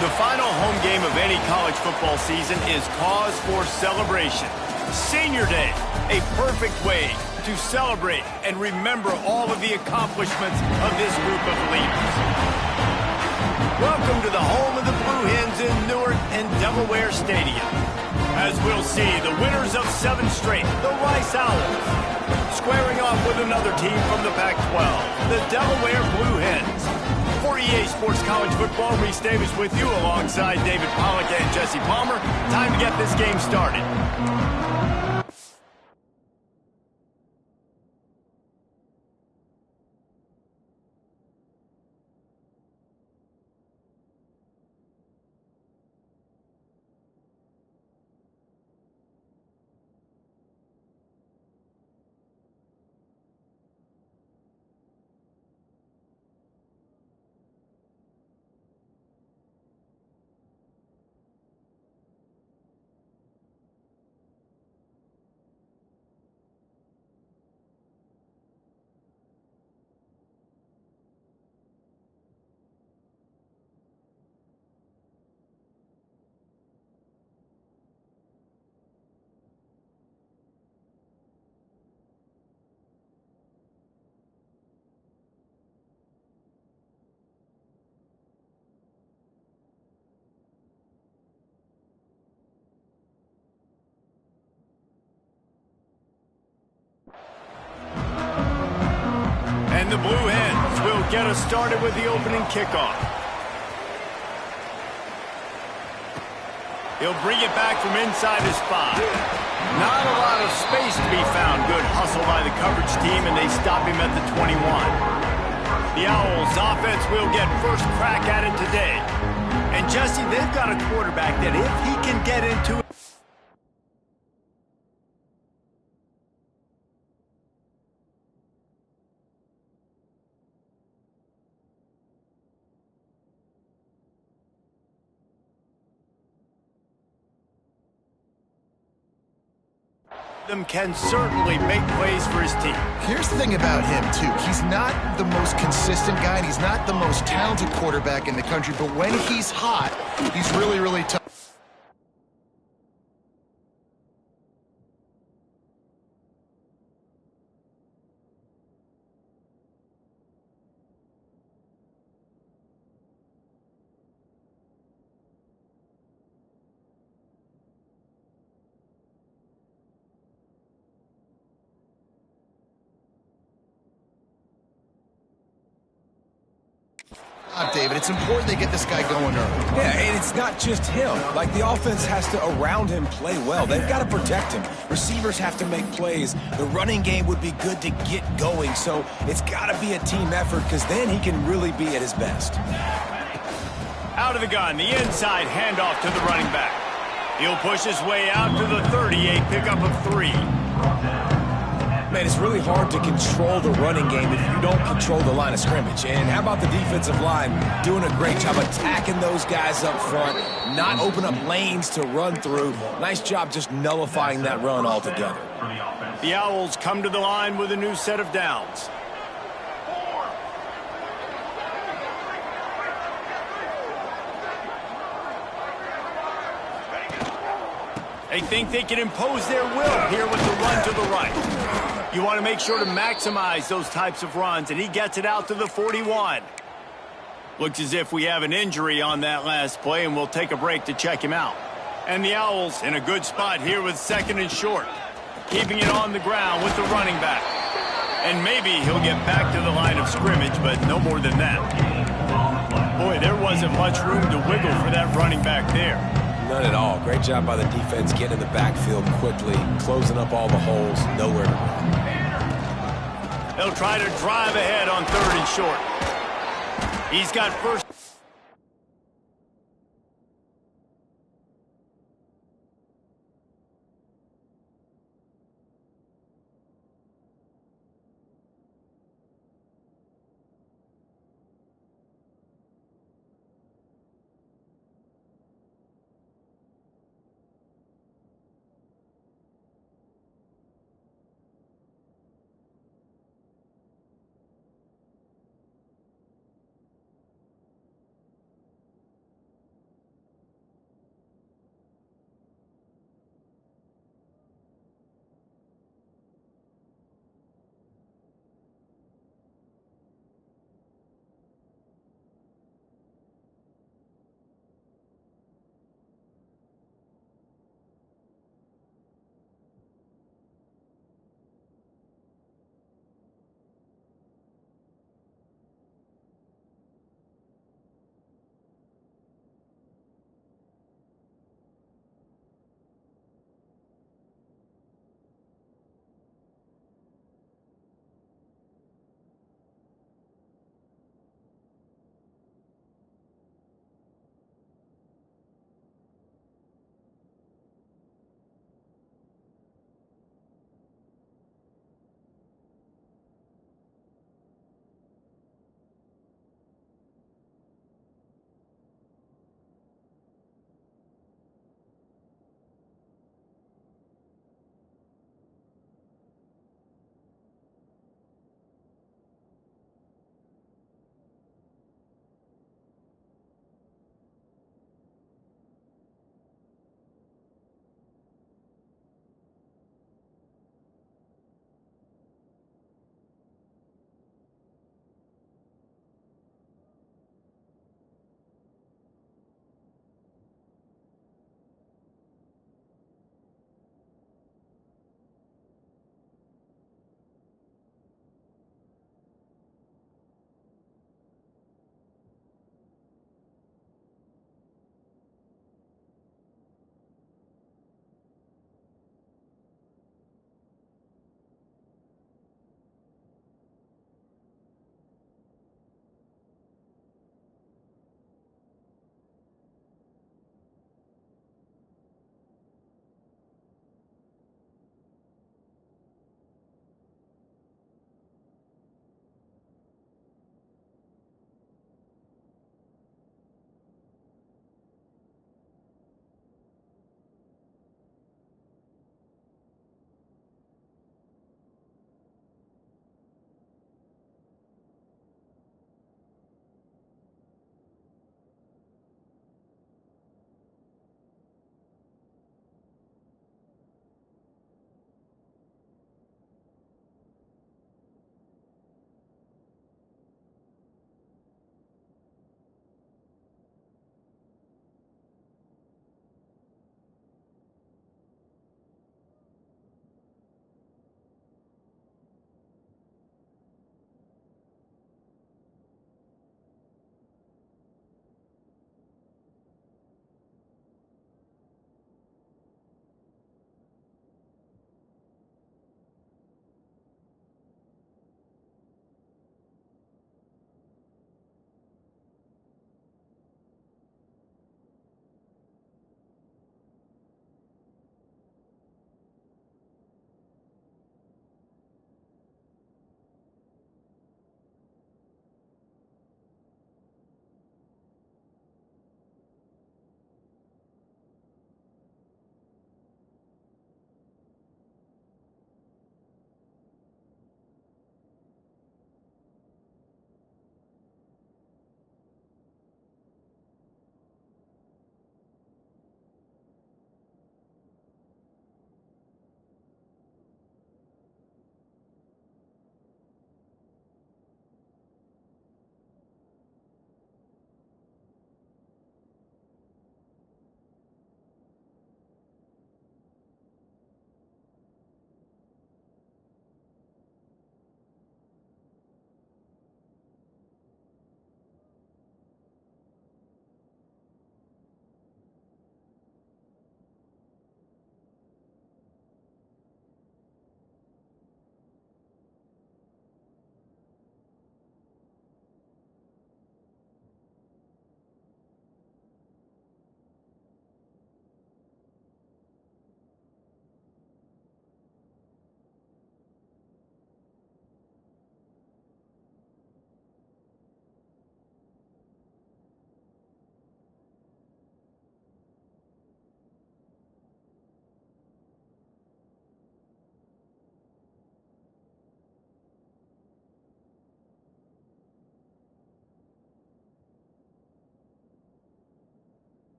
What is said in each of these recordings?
The final home game of any college football season is cause for celebration. Senior Day, a perfect way to celebrate and remember all of the accomplishments of this group of leaders. Welcome to the home of the Blue Hens in Newark and Delaware Stadium. As we'll see, the winners of 7 straight, the Rice Owls, squaring off with another team from the Pac-12, the Delaware Blue Hens. For EA Sports College Football, Reese Davis with you alongside David Pollack and Jesse Palmer. Time to get this game started. And the Blue Hens will get us started with the opening kickoff. He'll bring it back from inside his 5. Not a lot of space to be found. Good hustle by the coverage team, and they stop him at the 21. The Owls offense will get first crack at it today. And Jesse, they've got a quarterback that if he can get into it, them can certainly make plays for his team. Here's the thing about him, too. He's not the most consistent guy, and he's not the most talented quarterback in the country, but when he's hot, he's really, really tough. David, it's important they get this guy going early. Yeah, and it's not just him. Like, the offense has to, around him, play well. They've got to protect him. Receivers have to make plays. The running game would be good to get going, so it's got to be a team effort because then he can really be at his best. Out of the gun, the inside handoff to the running back. He'll push his way out to the 38, pickup of 3. Man, it's really hard to control the running game if you don't control the line of scrimmage. And how about the defensive line doing a great job attacking those guys up front, not open up lanes to run through. Nice job just nullifying that run altogether. The Owls come to the line with a new set of downs. They think they can impose their will here with the run to the right. You want to make sure to maximize those types of runs, and he gets it out to the 41. Looks as if we have an injury on that last play, and we'll take a break to check him out. And the Owls in a good spot here with 2nd and short, keeping it on the ground with the running back. And maybe he'll get back to the line of scrimmage, but no more than that. Boy, there wasn't much room to wiggle for that running back there. None at all. Great job by the defense getting in the backfield quickly, closing up all the holes, nowhere to run. They'll try to drive ahead on 3rd and short. He's got first.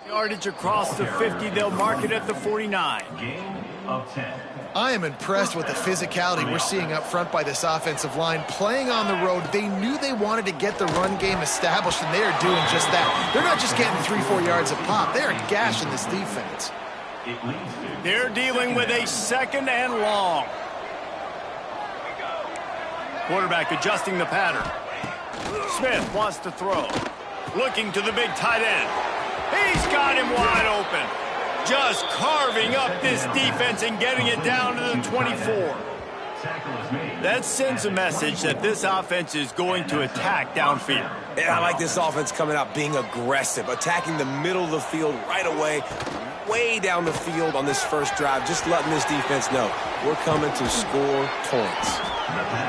Yardage across the 50. They'll mark it at the 49. Gain of 10. I am impressed with the physicality we're seeing up front by this offensive line. Playing on the road, they knew they wanted to get the run game established, and they are doing just that. They're not just getting 3-4 yards a pop. They are gashing this defense. They're dealing with a 2nd and long. Quarterback adjusting the pattern. Smith wants to throw. Looking to the big tight end. He's got him wide open. Just carving up this defense and getting it down to the 24. That sends a message that this offense is going to attack downfield. And I like this offense coming out being aggressive, attacking the middle of the field right away, way down the field on this first drive, just letting this defense know we're coming to score points.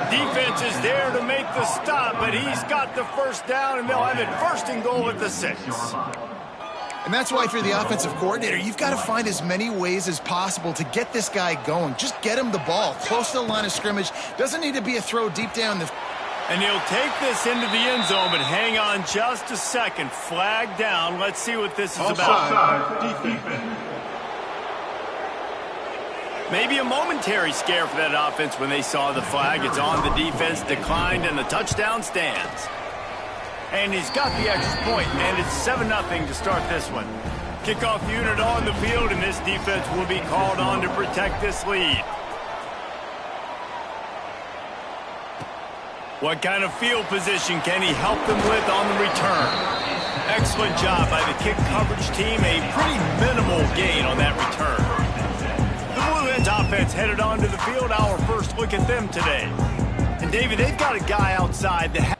Defense is there to make the stop, but he's got the first down, and they'll have it 1st and goal at the 6. And that's why, if you're the offensive coordinator, you've got to find as many ways as possible to get this guy going. Just get him the ball close to the line of scrimmage. Doesn't need to be a throw deep down the... And he'll take this into the end zone, but hang on just a second. Flag down. Let's see what this is about. Maybe a momentary scare for that offense when they saw the flag. It's on the defense, declined, and the touchdown stands. And he's got the extra point, and it's 7-0 to start this one. Kickoff unit on the field, and this defense will be called on to protect this lead. What kind of field position can he help them with on the return? Excellent job by the kick coverage team. A pretty minimal gain on that return. The Blue Hens offense headed onto the field. Our first look at them today. And David, they've got a guy outside that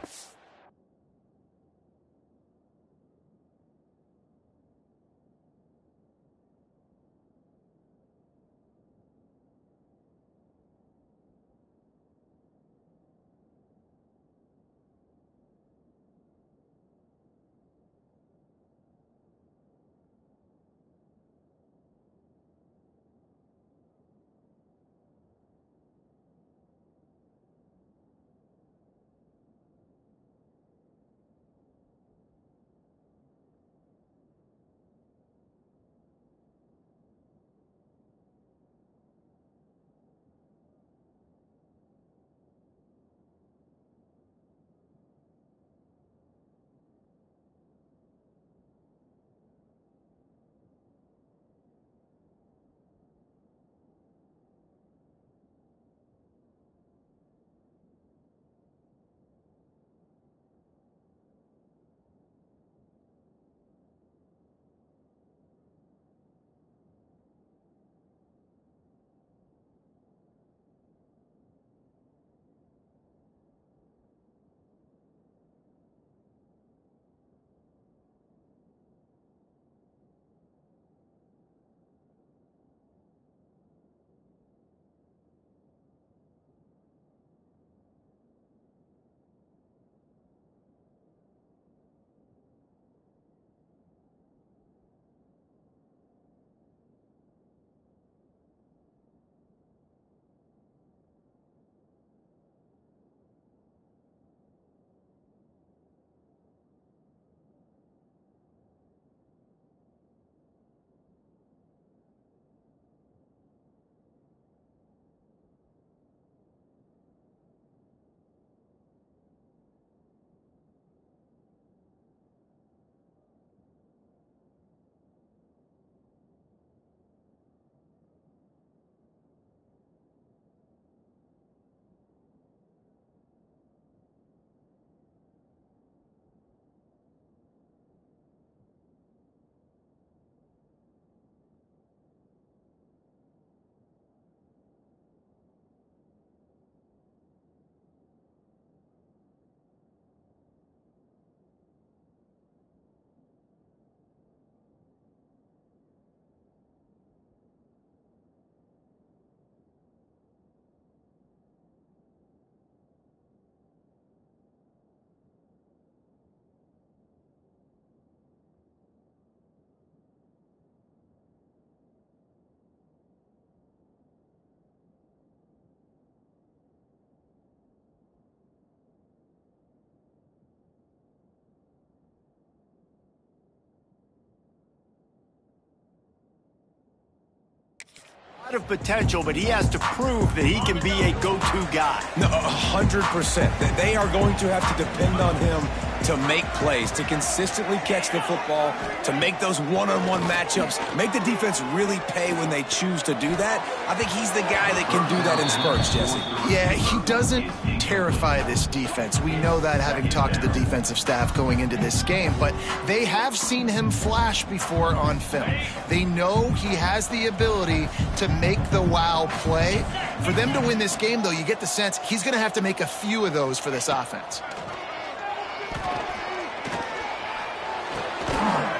of potential, but he has to prove that he can be a go-to guy. No, 100%. They are going to have to depend on him to make plays, to consistently catch the football, to make those one-on-one matchups, make the defense really pay when they choose to do that. I think he's the guy that can do that in spurts, Jesse. Yeah, he doesn't terrify this defense. We know that, having talked to the defensive staff going into this game, but they have seen him flash before on film. They know he has the ability to make the wow play. For them to win this game, though, you get the sense he's going to have to make a few of those for this offense.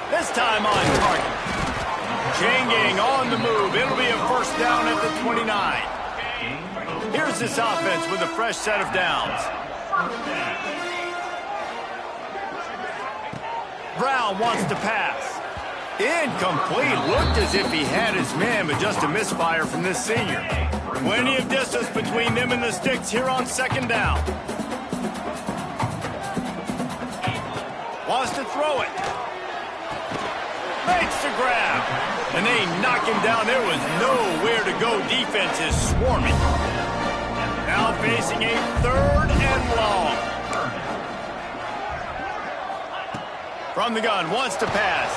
This time on target. Chain gang on the move. It'll be a first down at the 29. Here's this offense with a fresh set of downs. Brown wants to pass. Incomplete. Looked as if he had his man, but just a misfire from this senior. Plenty of distance between them and the sticks here on second down. Wants to throw it. Makes the grab. And they knock him down. There was nowhere to go. Defense is swarming. Now facing a 3rd and long. From the gun, wants to pass.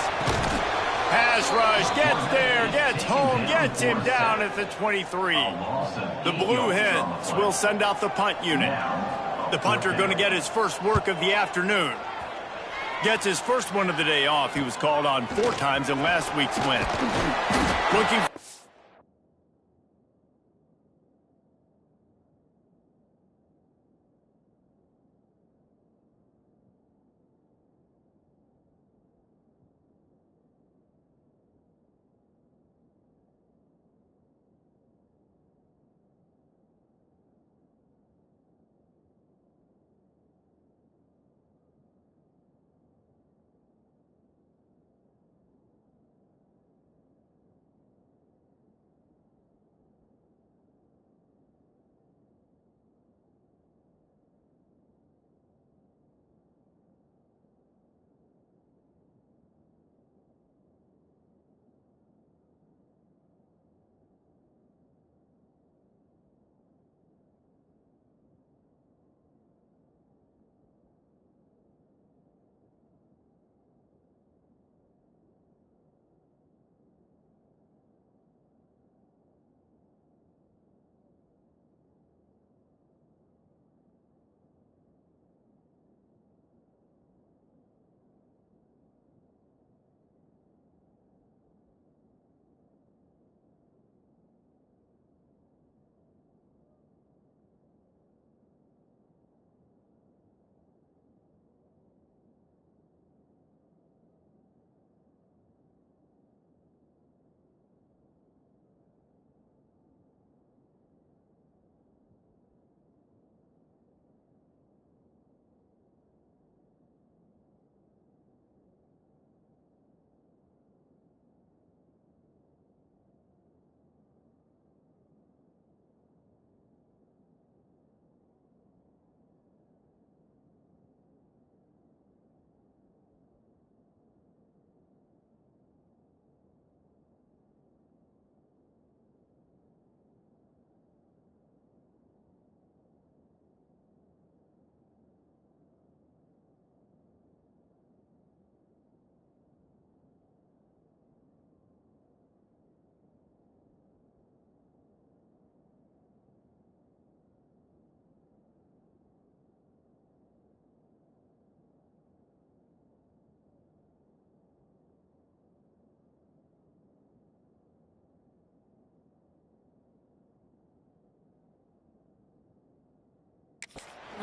Pass rush, gets there, gets home, gets him down at the 23. The Blue Hens will send out the punt unit. The punter going to get his first work of the afternoon. Gets his first one of the day off. He was called on 4 times in last week's win. Looking.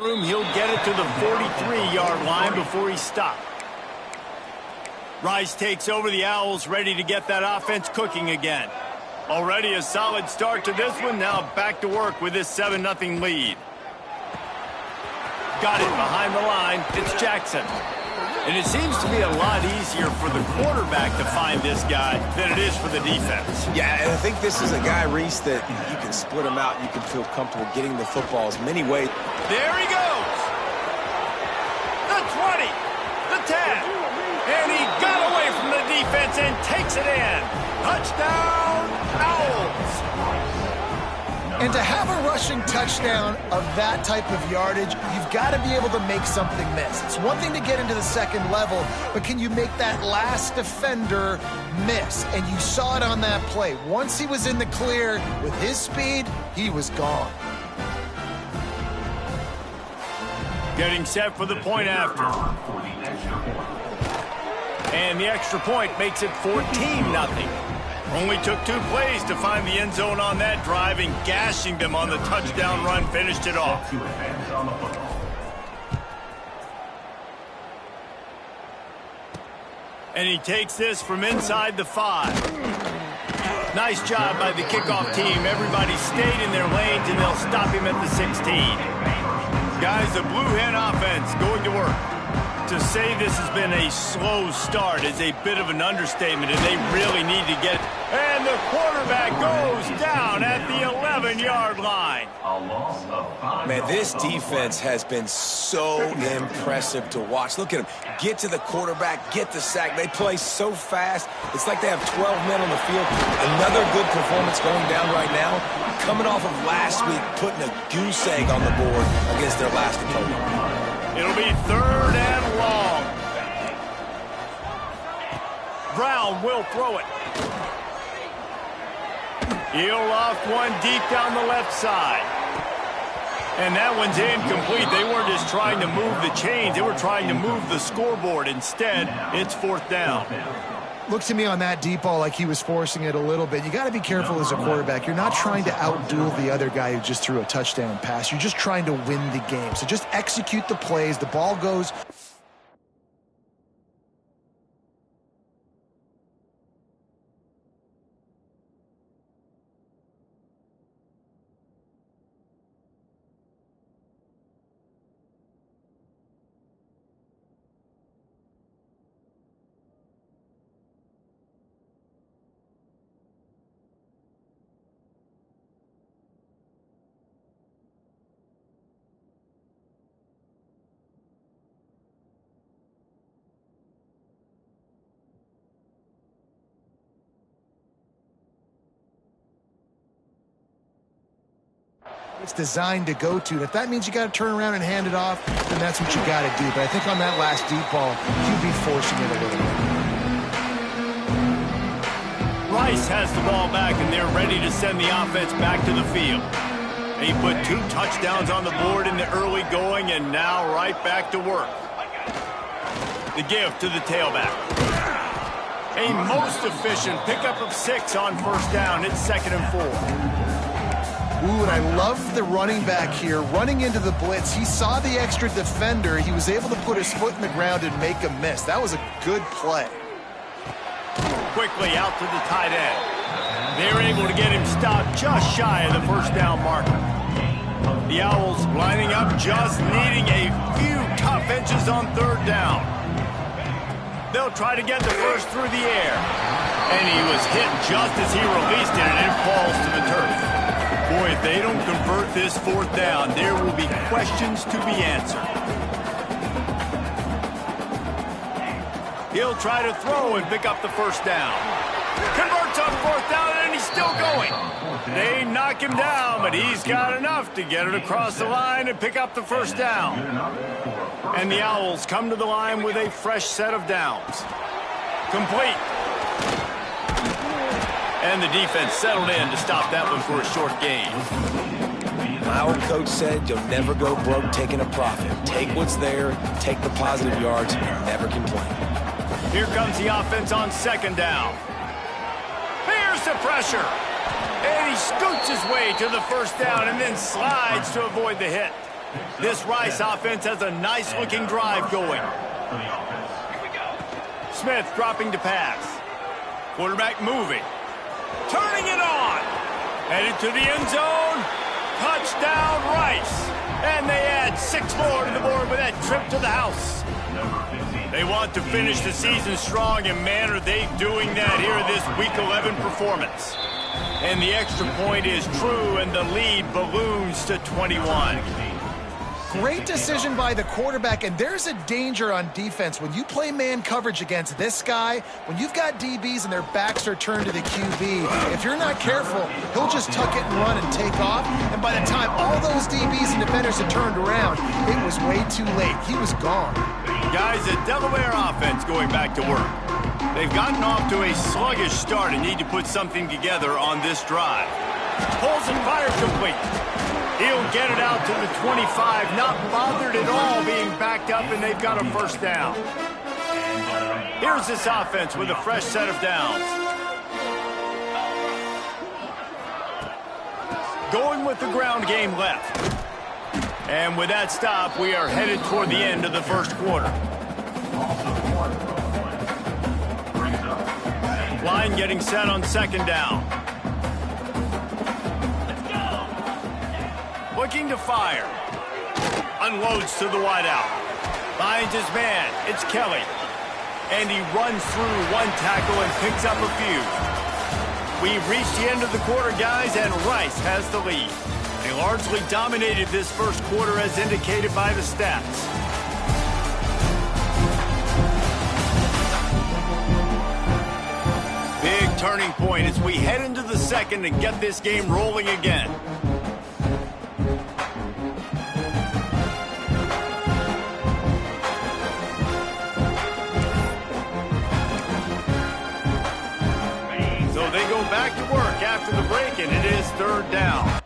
He'll get it to the 43-yard line before he stopped. Rice takes over. The Owls ready to get that offense cooking again. Already a solid start to this one. Now back to work with this 7-0 lead. Got it behind the line. It's Jackson. And it seems to be a lot easier for the quarterback to find this guy than it is for the defense. Yeah, and I think this is a guy, Reese, that you can split him out. You can feel comfortable getting the football as many ways. There he goes. The 20, the 10, and he got away from the defense and takes it in. Touchdown, Owls. And to have a rushing touchdown of that type of yardage, you've got to be able to make something miss. It's one thing to get into the second level, but can you make that last defender miss? And you saw it on that play. Once he was in the clear with his speed, he was gone. Getting set for the point after. And the extra point makes it 14-0. Only took 2 plays to find the end zone on that drive, and gashing them on the touchdown run finished it off. And he takes this from inside the 5. Nice job by the kickoff team. Everybody stayed in their lanes, and they'll stop him at the 16. Guys, the Blue Hen offense going to work. To say this has been a slow start is a bit of an understatement, and they really need to get... And the quarterback goes down at the 11-yard line. Man, this defense has been so impressive to watch. Look at them. Get to the quarterback, get the sack. They play so fast. It's like they have 12 men on the field. Another good performance going down right now. Coming off of last week, putting a goose egg on the board against their last opponent. It'll be 3rd and long. Brown will throw it. He'll loft one deep down the left side. And that one's incomplete. They weren't just trying to move the chains. They were trying to move the scoreboard. Instead, it's 4th down. Looks to me on that deep ball like he was forcing it a little bit. You got to be careful as a quarterback. You're not trying to outduel the other guy who just threw a touchdown pass. You're just trying to win the game. So just execute the plays. The ball goes... It's designed to go to. If that means you got to turn around and hand it off, then that's what you got to do. But I think on that last deep ball, you'd be forcing it a little bit. Rice has the ball back, and they're ready to send the offense back to the field. They put 2 touchdowns on the board in the early going, and now right back to work. The give to the tailback. A most efficient pickup of 6 on 1st down. It's 2nd and 4. Ooh, and I love the running back here running into the blitz. He saw the extra defender. He was able to put his foot in the ground and make a miss. That was a good play. Quickly out to the tight end. They're able to get him stopped just shy of the 1st down marker. The Owls lining up, just needing a few tough inches on 3rd down. They'll try to get the first through the air. And he was hit just as he released it, and it falls to the turf. Boy, if they don't convert this 4th down, there will be questions to be answered. He'll try to throw and pick up the 1st down. Converts on 4th down, and he's still going. They knock him down, but he's got enough to get it across the line and pick up the 1st down. And the Owls come to the line with a fresh set of downs. Complete. And the defense settled in to stop that one for a short gain. My old coach said you'll never go broke taking a profit. Take what's there, take the positive yards, and never complain. Here comes the offense on 2nd down. Here's the pressure. And he scoots his way to the 1st down and then slides to avoid the hit. This Rice offense has a nice-looking drive going. Smith dropping to pass. Quarterback moving. Turning it on. Headed to the end zone. Touchdown, Rice. And they add 6 more to the board with that trip to the house. They want to finish the season strong, and man, are they doing that here in this Week 11 performance. And the extra point is true, and the lead balloons to 21. Great decision by the quarterback, and there's a danger on defense. When you play man coverage against this guy, when you've got DBs and their backs are turned to the QB, if you're not careful, he'll just tuck it and run and take off, and by the time all those DBs and defenders had turned around, it was way too late. He was gone. Guys, the Delaware offense going back to work. They've gotten off to a sluggish start and need to put something together on this drive. Pulls and fires complete. He'll get it out to the 25, not bothered at all being backed up, and they've got a first down. Here's this offense with a fresh set of downs. Going with the ground game left. And with that stop, we are headed toward the end of the first quarter. Line getting set on second down. Looking to fire. Unloads to the wideout. Finds his man. It's Kelly. And he runs through one tackle and picks up a few. We've reached the end of the quarter, guys, and Rice has the lead. They largely dominated this first quarter as indicated by the stats. Big turning point as we head into the second and get this game rolling again. So they go back to work after the break, and it is third down.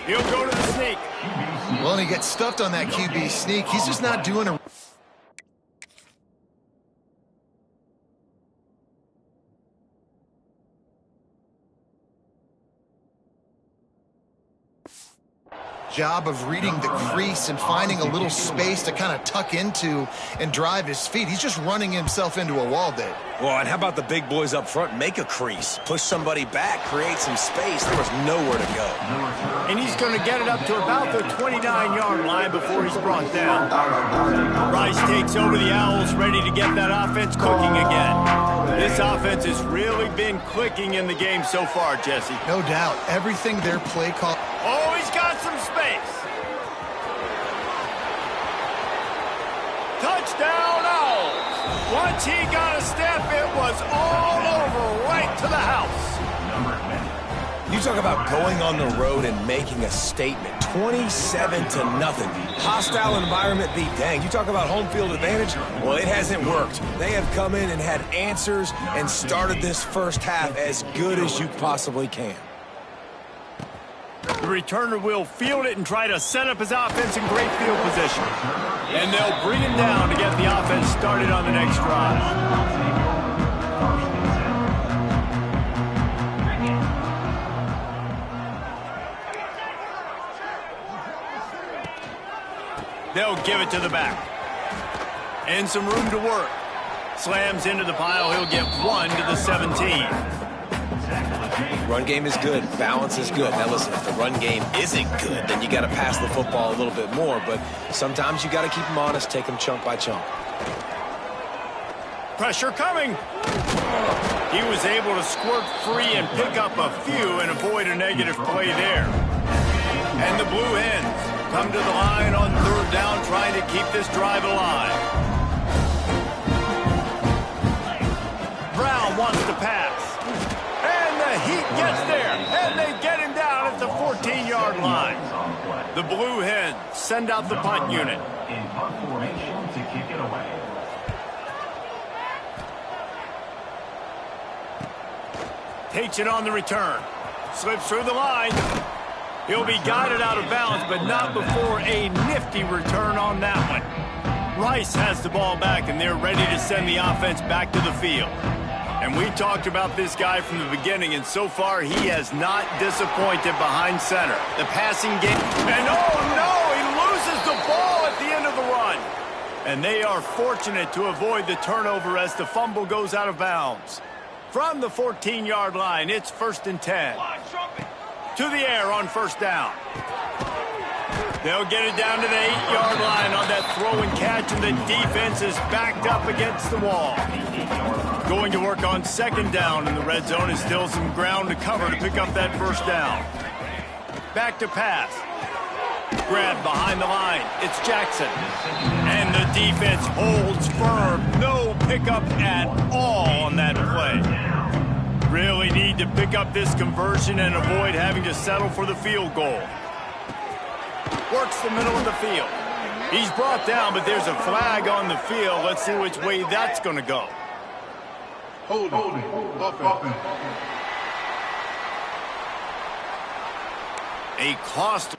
He'll go to the sneak. Well, and he gets stuffed on that QB sneak. He's just not doing a job of reading the crease and finding a little space to kind of tuck into and drive his feet. He's just running himself into a wall there. Well, and how about the big boys up front? Make a crease, push somebody back, create some space. There was nowhere to go. And he's going to get it up to about the 29-yard line before he's brought down. Rice takes over the Owls, ready to get that offense cooking again. This offense has really been clicking in the game so far, Jesse. No doubt. Everything their play call. Oh, he's got some space. Touchdown, Owls. Once he got a step, it was all over right to the house. You talk about going on the road and making a statement. 27-0. Hostile environment be danged. You talk about home field advantage? Well, it hasn't worked. They have come in and had answers and started this first half as good as you possibly can. The returner will field it and try to set up his offense in great field position. And they'll bring him down to get the offense started on the next drive. They'll give it to the back. And some room to work. Slams into the pile. He'll get one to the 17. Run game is good. Balance is good. Now listen, if the run game isn't good, then you got to pass the football a little bit more. But sometimes you got to keep them honest, take them chunk by chunk. Pressure coming. He was able to squirt free and pick up a few and avoid a negative play there. And the Blue Hens come to the line on third down, trying to keep this drive alive. Brown wants to pass. And the Heat gets there, and they get him down at the 14-yard 15-yard line. The Blue Hens send out the punt unit. In punt formation to kick it away. Takes it on the return. Slips through the line. He'll be guided out of bounds, but not before a nifty return on that one. Rice has the ball back, and they're ready to send the offense back to the field. And we talked about this guy from the beginning, and so far he has not disappointed behind center. The passing game, and oh no, he loses the ball at the end of the run. And they are fortunate to avoid the turnover as the fumble goes out of bounds. From the 14-yard line, it's 1st and 10. To the air on 1st down. They'll get it down to the 8-yard line on that throw and catch, and the defense is backed up against the wall. Going to work on 2nd down in the red zone is still some ground to cover to pick up that 1st down. Back to pass. Grab behind the line. It's Jackson. And the defense holds firm. No pickup at all on that play. Really need to pick up this conversion and avoid having to settle for the field goal. Works the middle of the field. He's brought down, but there's a flag on the field. Let's see which way that's going to go. Holding. Offense. A cost.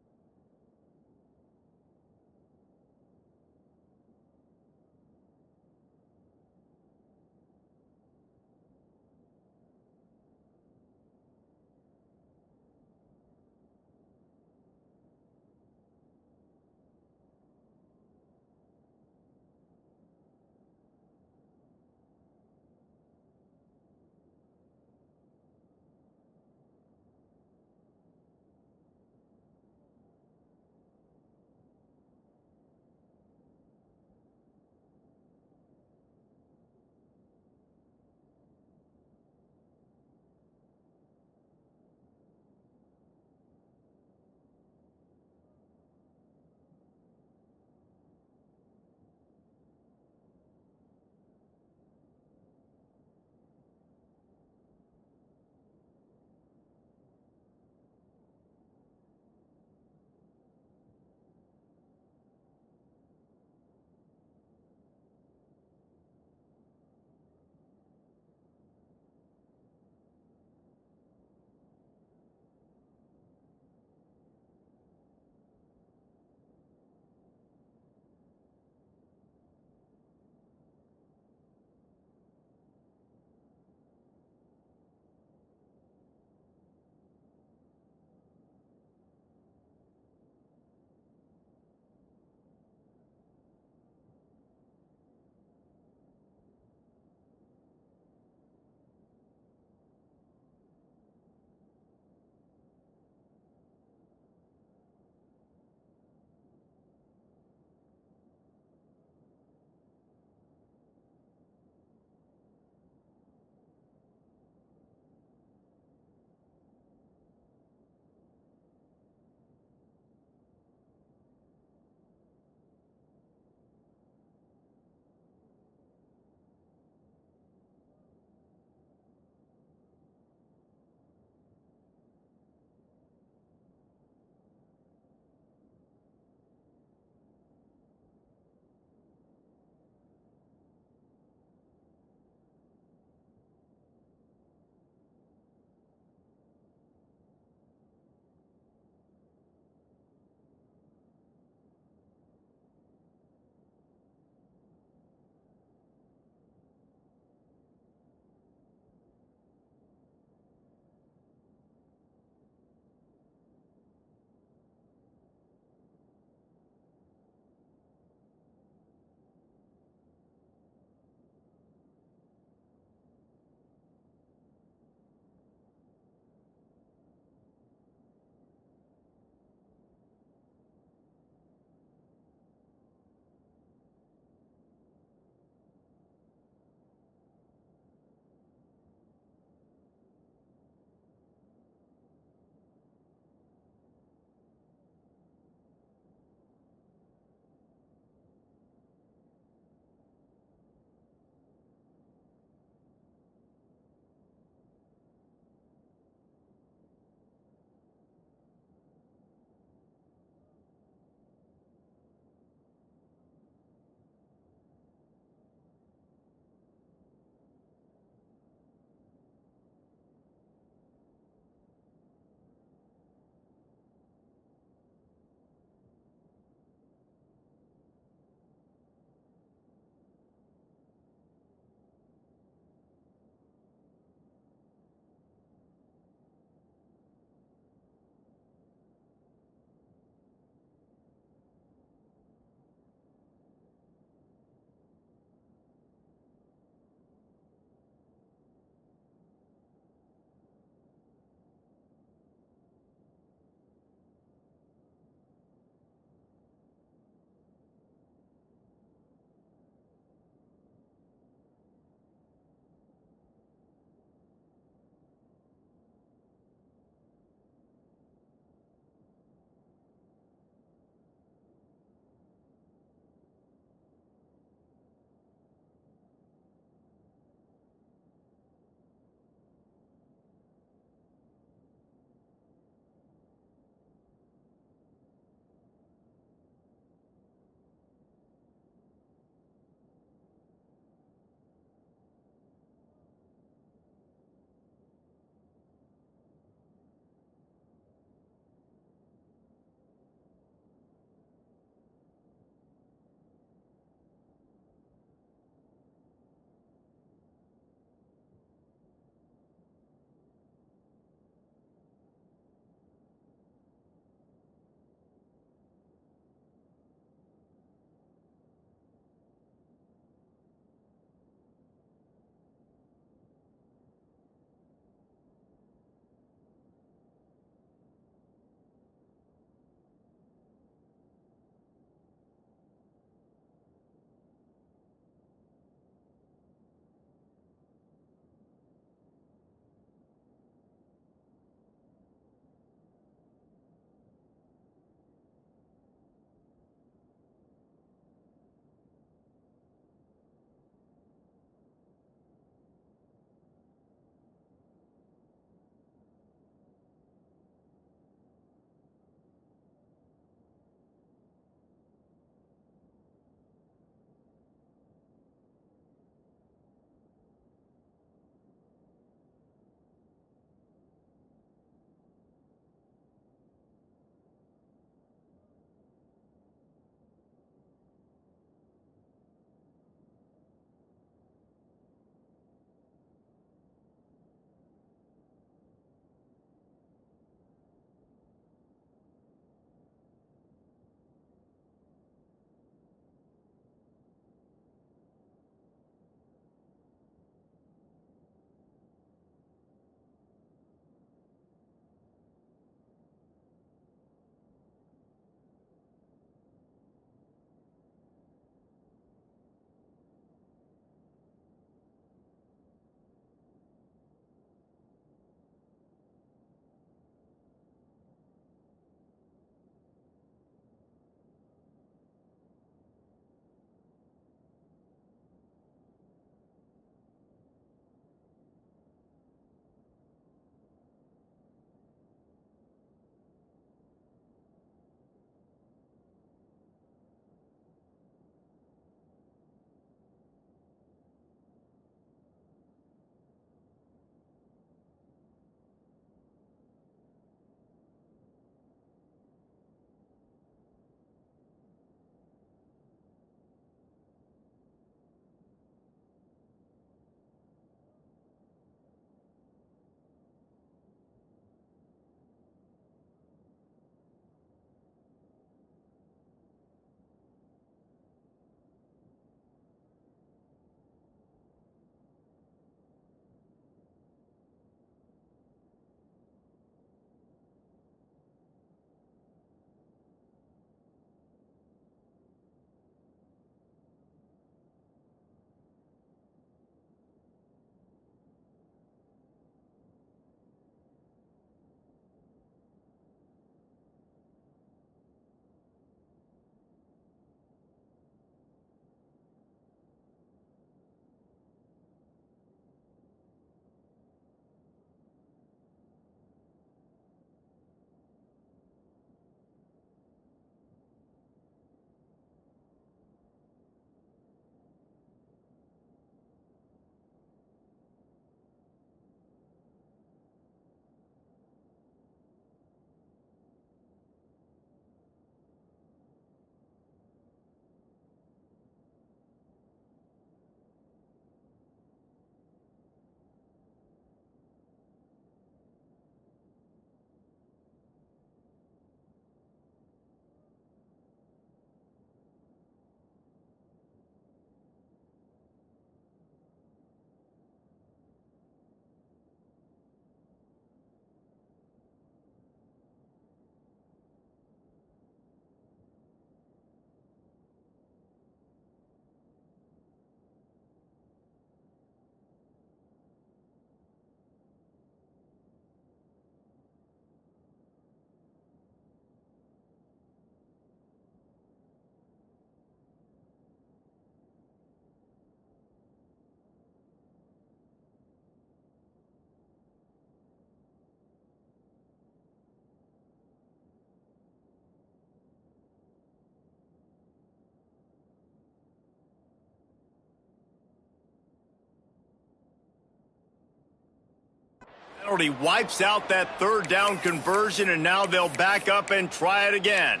penalty wipes out that third down conversion, and now they'll back up and try it again.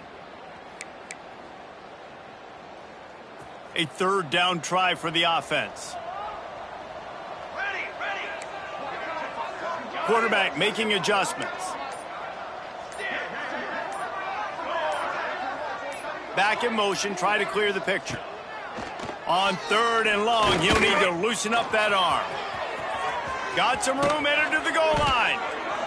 A third down try for the offense. Quarterback making adjustments. Back in motion, try to clear the picture. On third and long, he'll need to loosen up that arm. Got some room, headed to the goal line.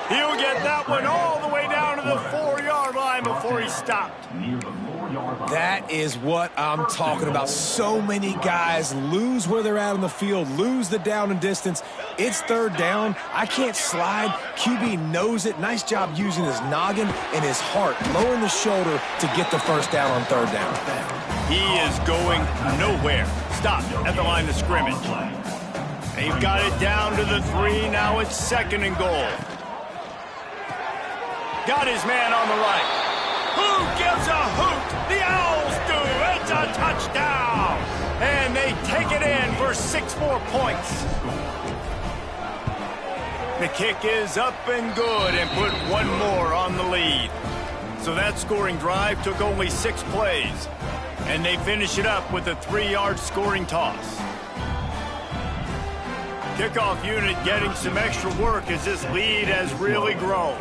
He'll get that one all the way down to the 4-yard line before he stopped. That is what I'm talking about. So many guys lose where they're at on the field, lose the down and distance. It's third down. I can't slide. QB knows it. Nice job using his noggin and his heart, lowering the shoulder to get the first down on third down. He is going nowhere. Stopped at the line of scrimmage. They've got it down to the 3. Now it's second and goal. Got his man on the right. Who gives a hoot? The Owls do. It's a touchdown. And they take it in for 6 more points. The kick is up and good and put 1 more on the lead. So that scoring drive took only 6 plays. And they finish it up with a 3-yard scoring toss. Kickoff unit getting some extra work as this lead has really grown.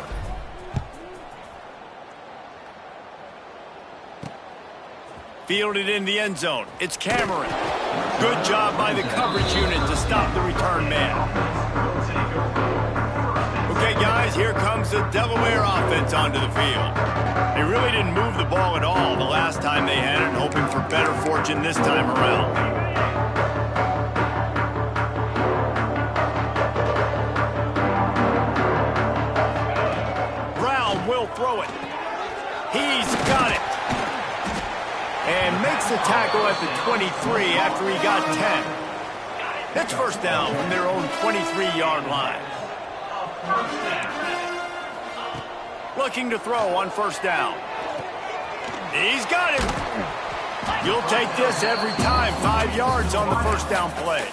Fielded in the end zone. It's Cameron. Good job by the coverage unit to stop the return man. Okay, guys, here comes the Delaware offense onto the field. They really didn't move the ball at all the last time they had it, hoping for better fortune this time around. Brown will throw it. He's got it. And makes the tackle at the 23 after he got 10. It's first down from their own 23-yard line. Looking to throw on first down. He's got it. You'll take this every time. 5 yards on the first down play.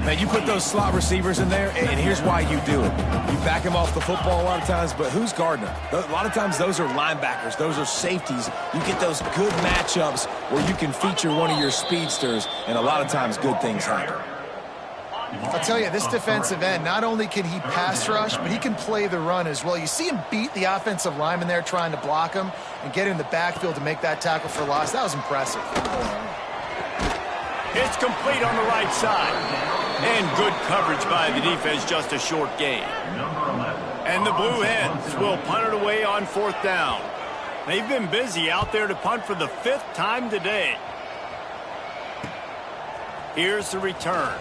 Now, you put those slot receivers in there, and here's why you do it. You back them off the football a lot of times, but who's guarding them? A lot of times those are linebackers. Those are safeties. You get those good matchups where you can feature one of your speedsters, and a lot of times good things happen. I'll tell you, this defensive end, not only can he pass rush, but he can play the run as well. You see him beat the offensive lineman there trying to block him and get in the backfield to make that tackle for loss. That was impressive. It's complete on the right side. And good coverage by the defense, just a short gain. And the Blue Hens will punt it away on fourth down. They've been busy out there to punt for the 5th time today. Here's the return.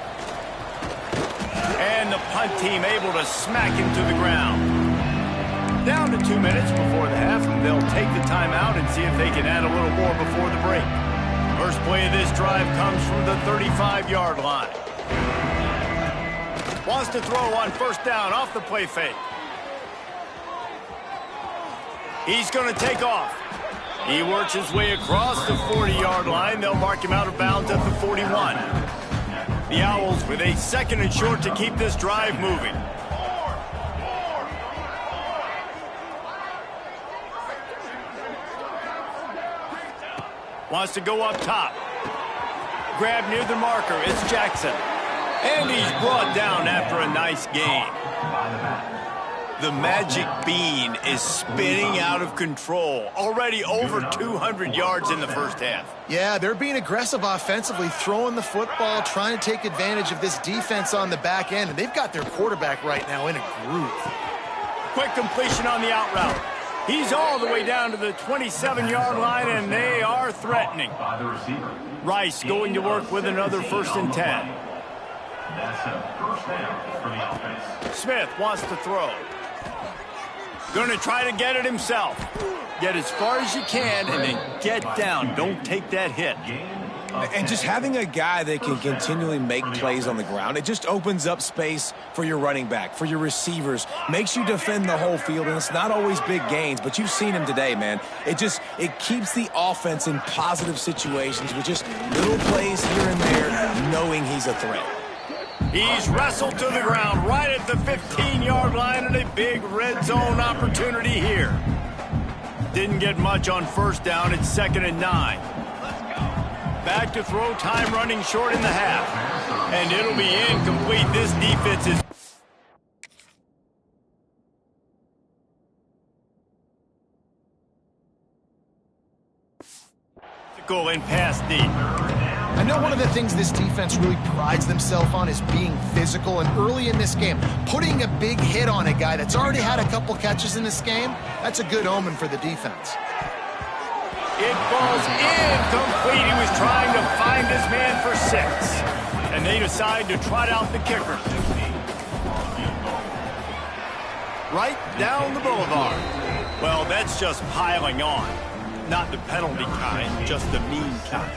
And the punt team able to smack him to the ground. Down to 2 minutes before the half, and they'll take the timeout and see if they can add a little more before the break. First play of this drive comes from the 35-yard line. Wants to throw on first down off the play fake. He's going to take off. He works his way across the 40-yard line. They'll mark him out of bounds at the 41. The Owls with a 2nd and short to keep this drive moving. Wants to go up top. Grab near the marker. It's Jackson. And he's brought down after a nice gain. The magic bean is spinning out of control. Already over 200 yards in the first half. Yeah, they're being aggressive offensively, throwing the football, trying to take advantage of this defense on the back end. And they've got their quarterback right now in a groove. Quick completion on the out route. He's all the way down to the 27-yard line, and they are threatening. Rice going to work with another 1st and 10. That's a first down for the offense. Smith wants to throw. Going to try to get it himself. Get as far as you can and then get down. Don't take that hit. And just having a guy that can continually make plays on the ground, it just opens up space for your running back, for your receivers, makes you defend the whole field, and it's not always big gains, but you've seen him today, man. It keeps the offense in positive situations with just little plays here and there, knowing he's a threat. He's wrestled to the ground right at the 15-yard line, and a big red zone opportunity here. Didn't get much on first down. It's 2nd and 9. Back to throw, time running short in the half. And it'll be incomplete. This defense is... Goal in pass deep. I know one of the things this defense really prides themselves on is being physical, and early in this game, putting a big hit on a guy that's already had a couple catches in this game, that's a good omen for the defense. It falls incomplete. He was trying to find his man for 6. And they decide to trot out the kicker. Right down the boulevard. Well, that's just piling on. Not the penalty kind, just the mean kind.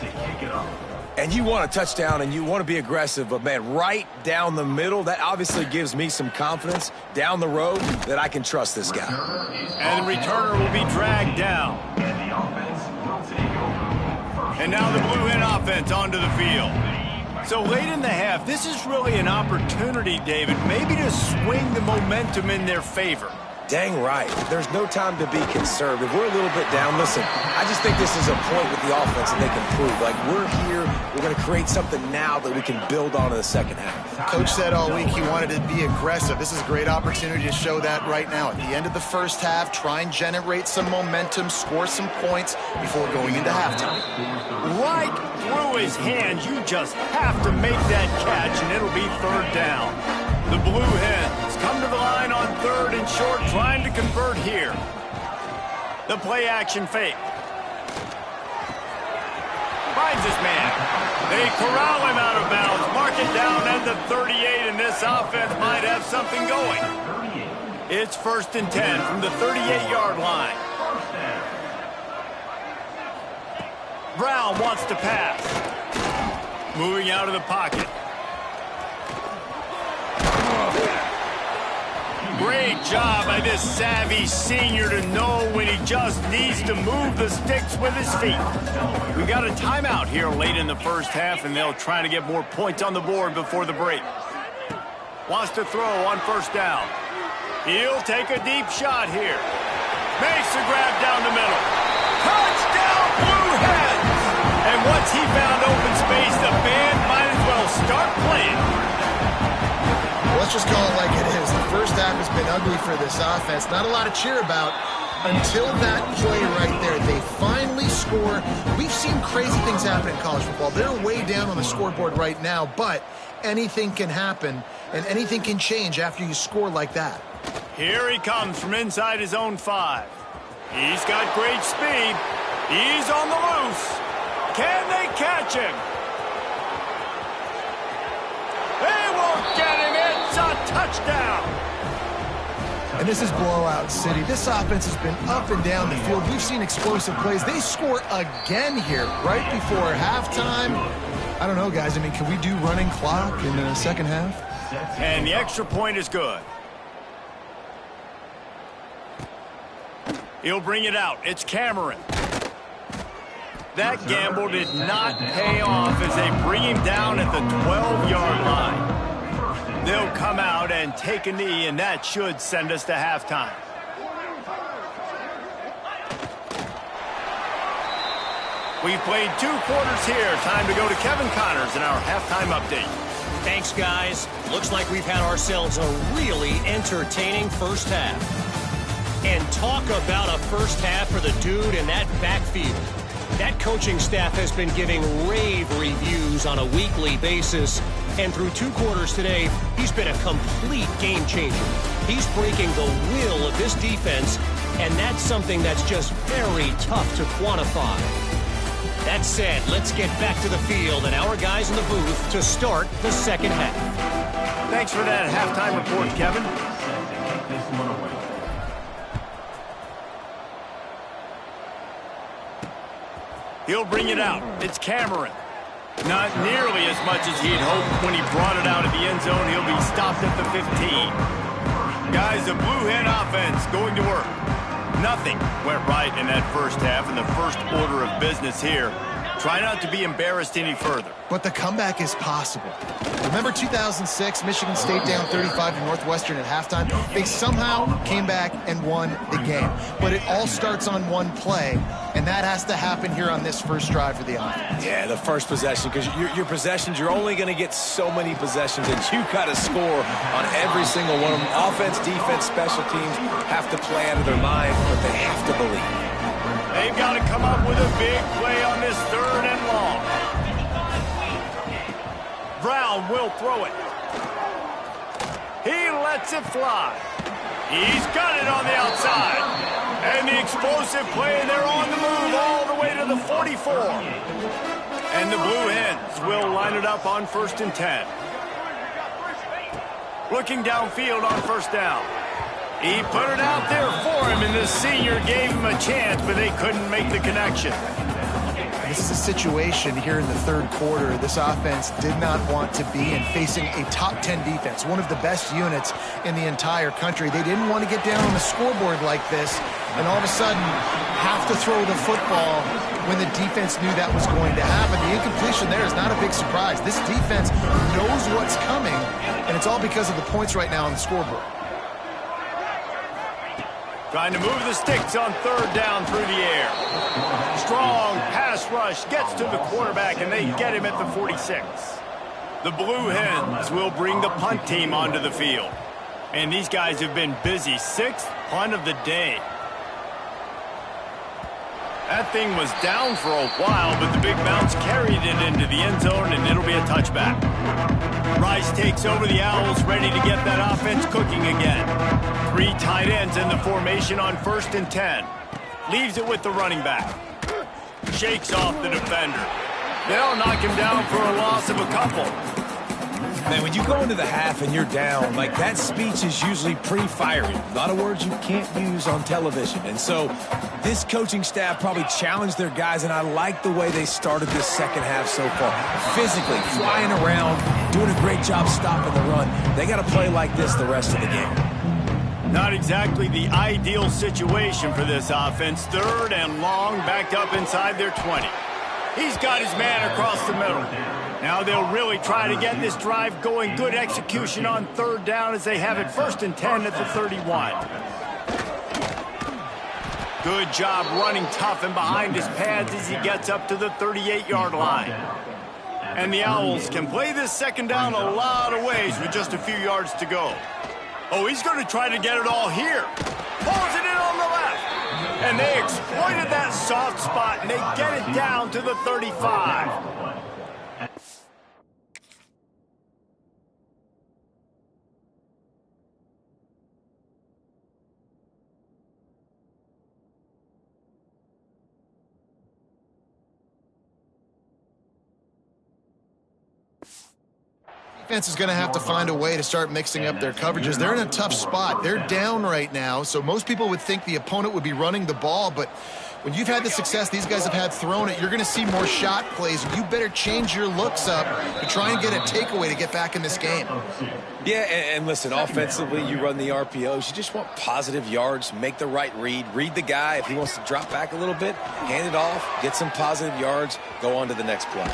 And you want a touchdown and you want to be aggressive, but man, right down the middle, that obviously gives me some confidence down the road that I can trust this guy. And the returner will be dragged down. And now the Blue Hen offense onto the field. So late in the half, this is really an opportunity, David, maybe to swing the momentum in their favor. Dang right. There's no time to be conservative. We're a little bit down. Listen, I just think this is a point with the offense that they can prove. Like, we're here, we're going to create something now that we can build on in the second half. Coach said all week he wanted to be aggressive. This is a great opportunity to show that right now. At the end of the first half, try and generate some momentum, score some points before going into halftime. Right through his hands. You just have to make that catch, and it'll be 3rd down. The Blue Hens come to the line on 3rd and short, trying to convert here. The play-action fake. Finds his man. They corral him out of bounds. Mark it down at the 38, and this offense might have something going. It's 1st and 10 from the 38-yard line. Brown wants to pass. Moving out of the pocket. Great job by this savvy senior to know when he just needs to move the sticks with his feet. We got a timeout here late in the first half, and they'll try to get more points on the board before the break. Wants to throw on 1st down. He'll take a deep shot here. Makes the grab down the middle. Touchdown, Blue Hens! And once he found open space, the band might as well start playing. Let's just call it like it is. The first half has been ugly for this offense. Not a lot to cheer about until that play right there. They finally score. We've seen crazy things happen in college football. They're way down on the scoreboard right now, but anything can happen, and anything can change after you score like that. Here he comes from inside his own 5. He's got great speed. He's on the loose. Can they catch him? They won't get him. It's a touchdown. And this is blowout city. This offense has been up and down the field. We've seen explosive plays. They score again here right before halftime. I don't know, guys. I mean, can we do running clock in the second half? And the extra point is good. He'll bring it out. It's Cameron. That gamble did not pay off as they bring him down at the 12-yard line. They'll come out and take a knee, and that should send us to halftime. We've played 2 quarters here. Time to go to Kevin Connors in our halftime update. Thanks, guys. Looks like we've had ourselves a really entertaining first half. And talk about a first half for the dude in that backfield. That coaching staff has been giving rave reviews on a weekly basis. And through 2 quarters today, he's been a complete game changer. He's breaking the will of this defense, and that's something that's just very tough to quantify. That said, let's get back to the field and our guys in the booth to start the second half. Thanks for that halftime report, Kevin. He'll bring it out. It's Cameron. Not nearly as much as he'd hoped when he brought it out of the end zone. He'll be stopped at the 15. Guys, the Blue Hen offense going to work. Nothing went right in that first half, and the first order of business here Try not to be embarrassed any further. But the comeback is possible. Remember 2006, Michigan State down 35 to Northwestern at halftime? They somehow came back and won the game. But it all starts on one play, and that has to happen here on this first drive for the offense. Yeah, the first possession, because your possessions, you're only going to get so many possessions, and you've got to score on every single one of them. Offense, defense, special teams have to play out of their mind, but they have to believe. They've got to come up with a big play on this 3rd and long. Brown will throw it. He lets it fly. He's got it on the outside. And the explosive play, they're on the move all the way to the 44. And the Blue Hens will line it up on 1st and 10. Looking downfield on 1st down. He put it out there for him, and the senior gave him a chance, but they couldn't make the connection. This is a situation here in the 3rd quarter this offense did not want to be in, facing a top 10 defense, one of the best units in the entire country. They didn't want to get down on the scoreboard like this and all of a sudden have to throw the football when the defense knew that was going to happen. The incompletion there is not a big surprise. This defense knows what's coming, and it's all because of the points right now on the scoreboard. Trying to move the sticks on 3rd down through the air. Strong pass rush gets to the quarterback, and they get him at the 46. The Blue Hens will bring the punt team onto the field. And these guys have been busy. 6th punt of the day. That thing was down for a while, but the big bounce carried it into the end zone, and it'll be a touchback. Rice takes over the Owls, ready to get that offense cooking again. 3 tight ends in the formation on 1st and 10. Leaves it with the running back. Shakes off the defender. They'll knock him down for a loss of a couple. Man, when you go into the half and you're down, like that speech is usually pretty fiery. A lot of words you can't use on television. And so this coaching staff probably challenged their guys, and I like the way they started this second half so far. Physically, flying around, doing a great job stopping the run. They got to play like this the rest of the game. Not exactly the ideal situation for this offense. 3rd and long, backed up inside their 20. He's got his man across the middle. Now they'll really try to get this drive going. Good execution on 3rd down as they have it 1st and 10 at the 31. Good job running tough and behind his pads as he gets up to the 38-yard line. And the Owls can play this 2nd down a lot of ways with just a few yards to go. Oh, he's going to try to get it all here. Pulls it in on the left. And they exploited that soft spot, and they get it down to the 35. Defense is going to have to find a way to start mixing up their coverages. They're in a tough spot. They're down right now, so most people would think the opponent would be running the ball, but when you've had the success these guys have had throwing it, you're going to see more shot plays. You better change your looks up to try and get a takeaway to get back in this game. Yeah, and listen, offensively, you run the RPOs. You just want positive yards, make the right read the guy. If he wants to drop back a little bit, hand it off, get some positive yards, go on to the next play.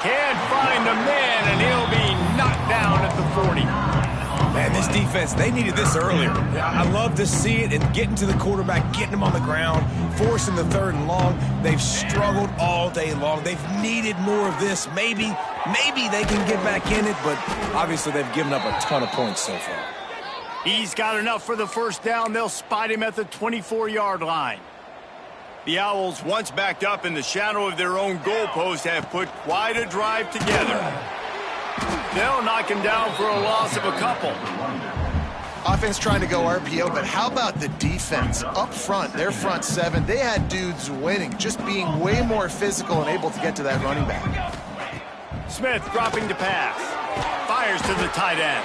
Can't find a man, and he'll be knocked down at the 40. Man, this defense, they needed this earlier. I love to see it, and getting to the quarterback, getting him on the ground, forcing the 3rd and long. They've struggled all day long. They've needed more of this. Maybe they can get back in it, but obviously they've given up a ton of points so far. He's got enough for the 1st down. They'll spot him at the 24-yard line. The Owls, once backed up in the shadow of their own goalpost, have put quite a drive together. They'll knock him down for a loss of a couple. Offense trying to go RPO, but how about the defense? Up front, their front 7, they had dudes winning, just being way more physical and able to get to that running back. Smith dropping to pass. Fires to the tight end.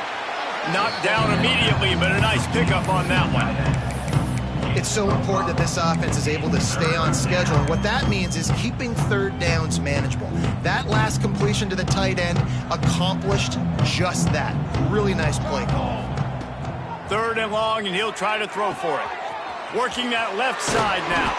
Knocked down immediately, but a nice pickup on that one. It's so important that this offense is able to stay on schedule. And what that means is keeping 3rd downs manageable. That last completion to the tight end accomplished just that. Really nice play call. 3rd and long, and he'll try to throw for it. Working that left side now.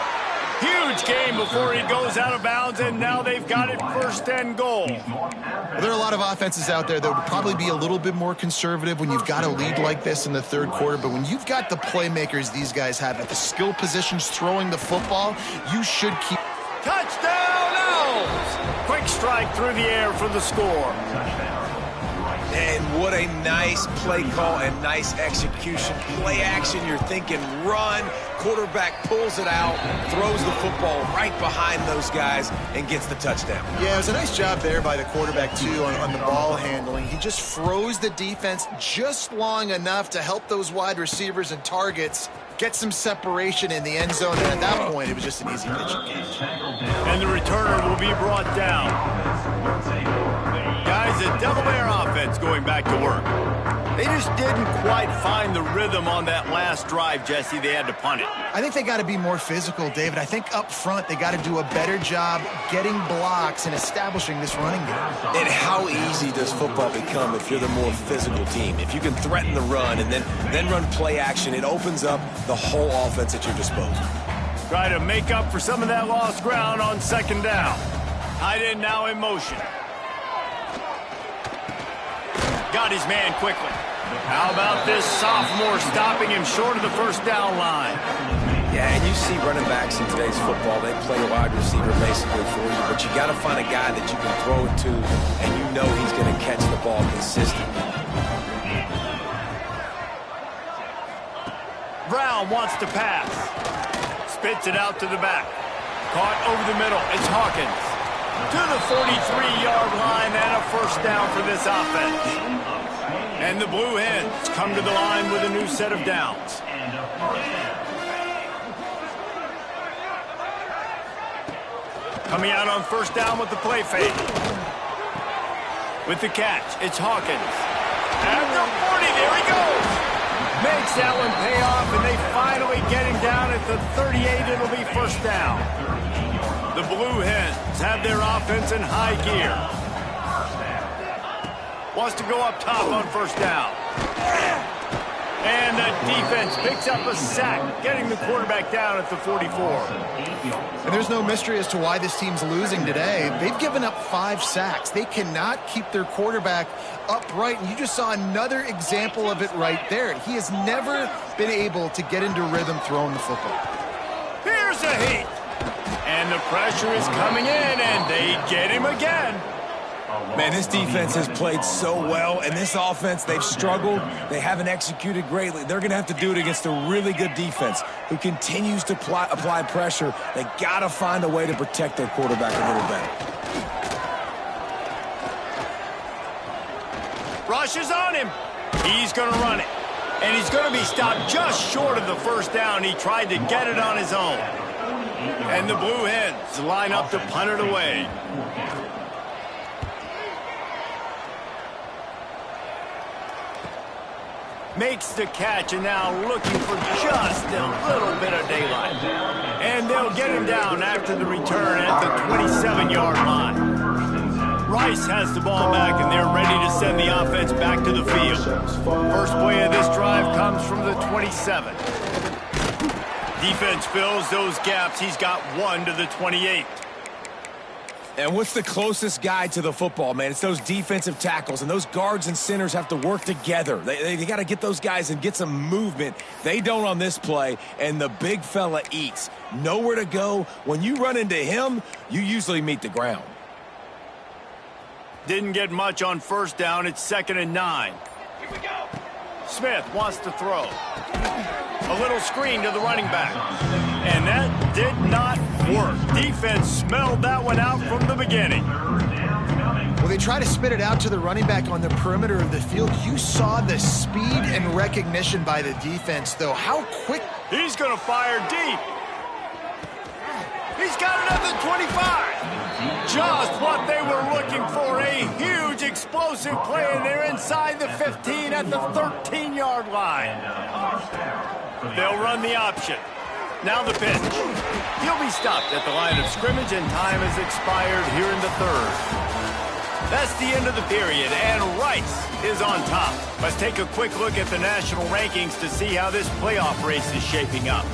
Huge game before he goes out of bounds, and now they've got it first and goal. Well, there are a lot of offenses out there that would probably be a little bit more conservative when you've got a lead like this in the third quarter, but when you've got the playmakers these guys have at the skill positions throwing the football, you should keep... Touchdown, Owls! Quick strike through the air for the score. And what a nice play call and nice execution. Play action, you're thinking run. Quarterback pulls it out, throws the football right behind those guys, and gets the touchdown. Yeah, it was a nice job there by the quarterback, too, on the ball handling. He just froze the defense just long enough to help those wide receivers and targets get some separation in the end zone, and at that point, it was just an easy pitch. And the returner will be brought down. Guys, the Delaware offense going back to work. They just didn't quite find the rhythm on that last drive, Jesse. They had to punt it. I think they got to be more physical, David. I think up front they got to do a better job getting blocks and establishing this running game. And how easy does football become if you're the more physical team? If you can threaten the run and then run play action, it opens up the whole offense at your disposal. Try to make up for some of that lost ground on second down. Tight end now in motion. Got his man quickly. How about this sophomore stopping him short of the first down line? Yeah, and you see running backs in today's football, they play a wide receiver basically for you, but you got to find a guy that you can throw it to, and you know he's going to catch the ball consistently. Brown wants to pass. Spits it out to the back. Caught over the middle. It's Hawkins. To the 43-yard line and a first down for this offense. And the Blue Hens come to the line with a new set of downs. Coming out on first down with the play fake. With the catch, it's Hawkins. At the 40, there he goes. Makes that one pay off, and they finally get him down at the 38. It'll be first down. The Blue Hens have their offense in high gear. Wants to go up top on first down. And the defense picks up a sack, getting the quarterback down at the 44. And there's no mystery as to why this team's losing today. They've given up 5 sacks. They cannot keep their quarterback upright, and you just saw another example of it right there. He has never been able to get into rhythm throwing the football. Here's a heat. And the pressure is coming in, and they get him again. Man, this defense has played so well, and this offense, they've struggled. They haven't executed greatly. They're going to have to do it against a really good defense who continues to apply pressure. They got to find a way to protect their quarterback a little better. Rush is on him. He's going to run it. And he's going to be stopped just short of the first down. He tried to get it on his own. And the Blue Hens line up to punt it away. Makes the catch, and now looking for just a little bit of daylight. And they'll get him down after the return at the 27-yard line. Rice has the ball back, and they're ready to send the offense back to the field. First play of this drive comes from the 27. Defense fills those gaps. He's got 1 to the 28. And what's the closest guy to the football, man? It's those defensive tackles, and those guards and centers have to work together. They got to get those guys and get some movement. They don't on this play, and the big fella eats. Nowhere to go. When you run into him, you usually meet the ground. Didn't get much on first down. It's 2nd and 9. Here we go. Smith wants to throw. A little screen to the running back. And that did not work. Defense smelled that one out from the beginning. Well, they try to spit it out to the running back on the perimeter of the field. You saw the speed and recognition by the defense, though. How quick. He's going to fire deep. He's got it at the 25. Just what they were looking for. A huge explosive play, and they're inside the 15 at the 13-yard line. They'll run the option. Now the pitch. He'll be stopped at the line of scrimmage, and time has expired here in the third. That's the end of the period, and Rice is on top. Let's take a quick look at the national rankings to see how this playoff race is shaping up.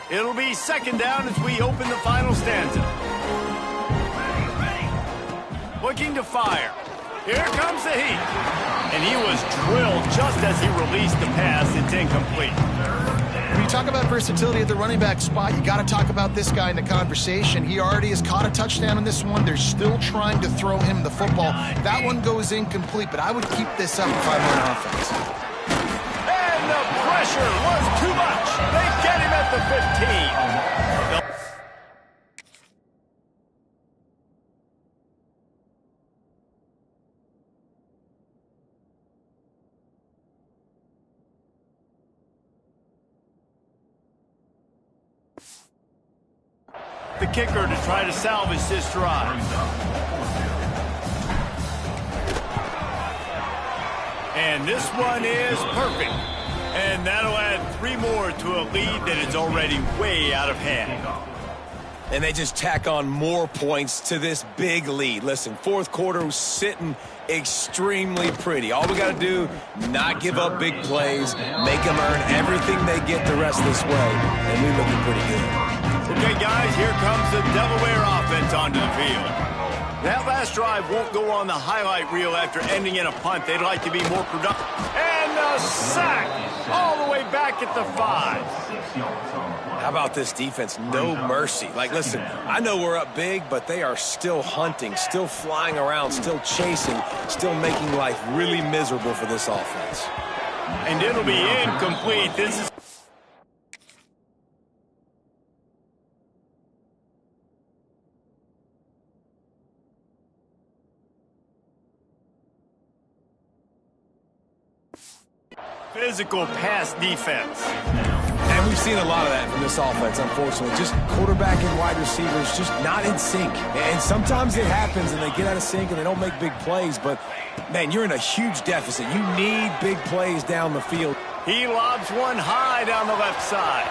It'll be second down as we open the final stanza. Looking to fire. Here comes the heat. And he was drilled just as he released the pass. It's incomplete. When you talk about versatility at the running back spot, you got to talk about this guy in the conversation. He already has caught a touchdown in this one. They're still trying to throw him the football. That one goes incomplete, but I would keep this up if I'm on offense. And the pressure was too much. They get him at the 15. The kicker to try to salvage this drive. And this one is perfect. And that'll add 3 more to a lead that is already way out of hand. And they just tack on more points to this big lead. Listen, fourth quarter was sitting extremely pretty. All we got to do, not give up big plays, make them earn everything they get the rest of this way, and we're looking pretty good. Okay, guys, here comes the Delaware offense onto the field. That last drive won't go on the highlight reel after ending in a punt. They'd like to be more productive. And a sack all the way back at the 5. How about this defense? No mercy. Like, listen, I know we're up big, but they are still hunting, still flying around, still chasing, still making life really miserable for this offense. And it'll be incomplete. This is... physical pass defense. And we've seen a lot of that from this offense, unfortunately. Just quarterback and wide receivers just not in sync. And sometimes it happens and they get out of sync and they don't make big plays. But, man, you're in a huge deficit. You need big plays down the field. He lobs one high down the left side.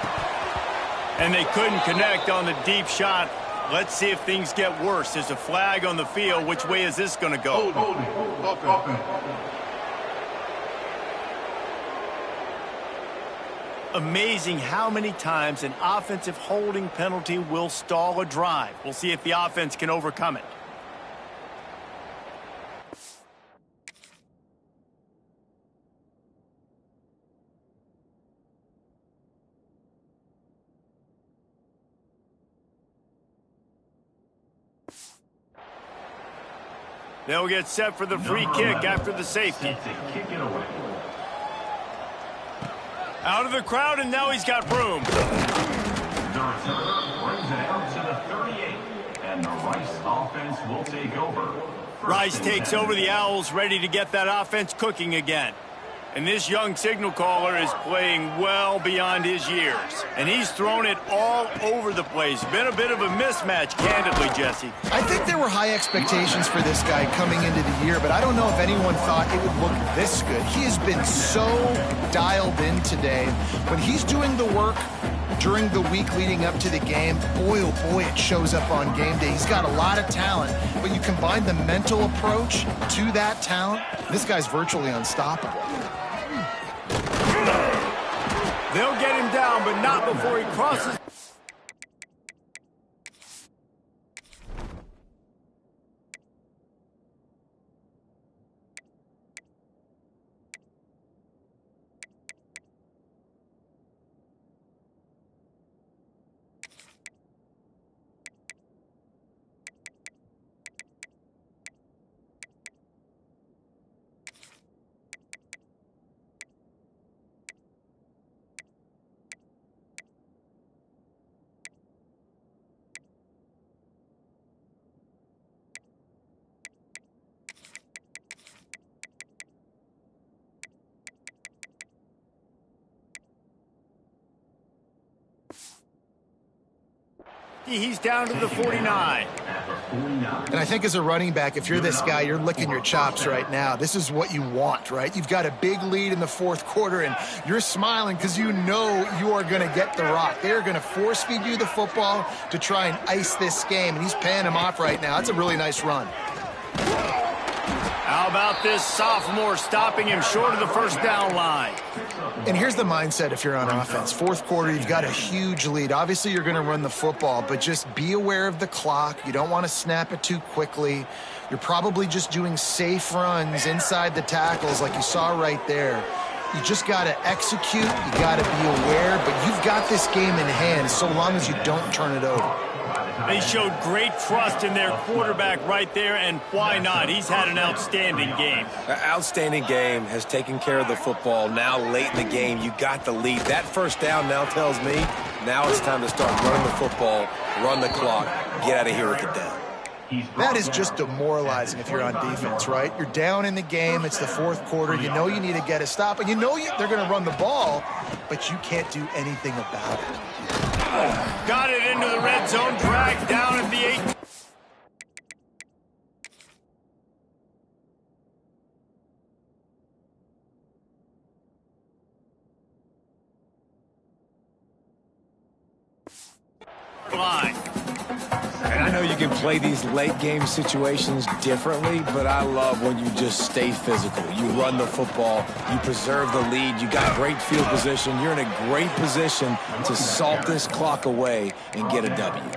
And they couldn't connect on the deep shot. Let's see if things get worse. There's a flag on the field. Which way is this going to go? Holding. Amazing how many times an offensive holding penalty will stall a drive. We'll see if the offense can overcome it. They'll get set for the free kick after the safety. Out of the crowd, and now he's got room. The returner brings it out to the 38, and the Rice offense will take over. Rice takes over the Owls, ready to get that offense cooking again. And this young signal caller is playing well beyond his years. And he's thrown it all over the place. Been a bit of a mismatch, candidly, Jesse. I think there were high expectations for this guy coming into the year, but I don't know if anyone thought it would look this good. He has been so dialed in today. When he's doing the work during the week leading up to the game, boy, oh boy, it shows up on game day. He's got a lot of talent, but you combine the mental approach to that talent, this guy's virtually unstoppable. They'll get him down, but not before he crosses. He's down to the 49. And I think as a running back, if you're this guy, you're licking your chops right now. This is what you want, right? You've got a big lead in the fourth quarter, and you're smiling because you know you are going to get the rock. They're going to force feed you the football to try and ice this game, and he's paying him off right now. That's a really nice run. How about this sophomore stopping him short of the first down line? And here's the mindset if you're on offense. Fourth quarter, you've got a huge lead. Obviously, you're going to run the football, but just be aware of the clock. You don't want to snap it too quickly. You're probably just doing safe runs inside the tackles like you saw right there. You just got to execute. You got to be aware, but you've got this game in hand so long as you don't turn it over. They showed great trust in their quarterback right there, and why not? He's had an outstanding game. An outstanding game, has taken care of the football. Now late in the game, you got the lead. That first down now tells me now it's time to start running the football, run the clock, get out of here with the down. That is just demoralizing if you're on defense, right? You're down in the game. It's the fourth quarter. You know you need to get a stop, and you know they're going to run the ball, but you can't do anything about it. Got it into the red zone, dragged down at the 8. Line. And I know you can play these late game situations differently, but I love when you just stay physical. You run the football, you preserve the lead, you got great field position, you're in a great position to salt this clock away and get a W.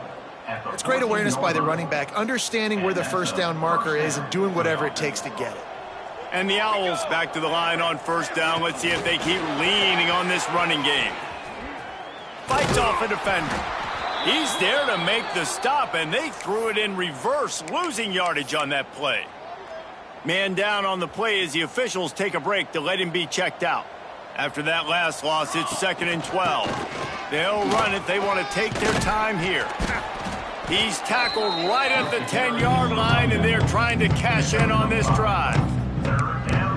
It's great awareness by the running back, understanding where the first down marker is and doing whatever it takes to get it. And the Owls back to the line on first down. Let's see if they keep leaning on this running game. Fights off a defender. He's there to make the stop, and they threw it in reverse, losing yardage on that play. Man down on the play as the officials take a break to let him be checked out. After that last loss, it's 2nd and 12. They'll run it. They want to take their time here. He's tackled right at the 10-yard line, and they're trying to cash in on this drive.